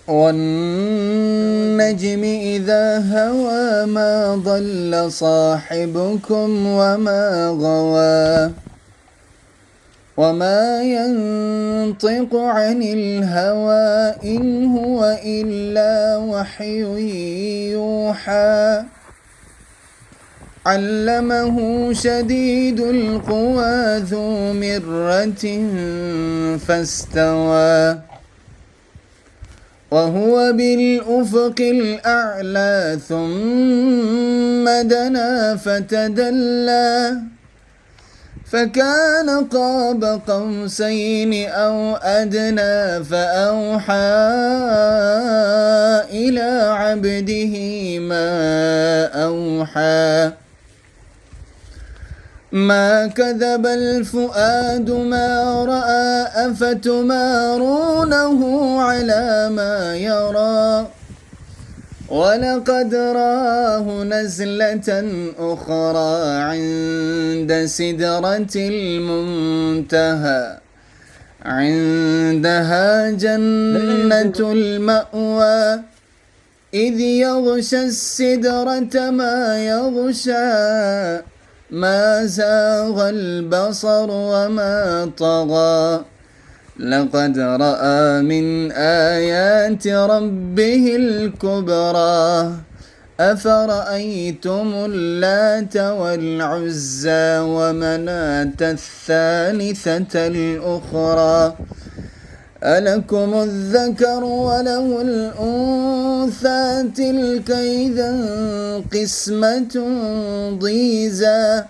والنجم إذا هوى ما ضل صاحبكم وما غوى وما ينطق عن الهوى إن هو إلا وحي يوحى علمه شديد القوى ذو مرة فاستوى وهو بالأفق الأعلى ثم دنا فتدلى فكان قاب قوسين أو أدنى فأوحى إلى عبده ما أوحى ما كذب الفؤاد ما رأى أفتمارونه على ما يرى ولقد راه نزلة أخرى عند سدرة المنتهى عندها جنة المأوى إذ يغشى السدرة ما يغشى ما زاغ البصر وما طغى لقد رأى من آيات ربه الكبرى أفرأيتم اللات والعزى ومناة الثالثة الأخرى ألكم الذكر وله الأنثى تلك إذا قسمة ضيزى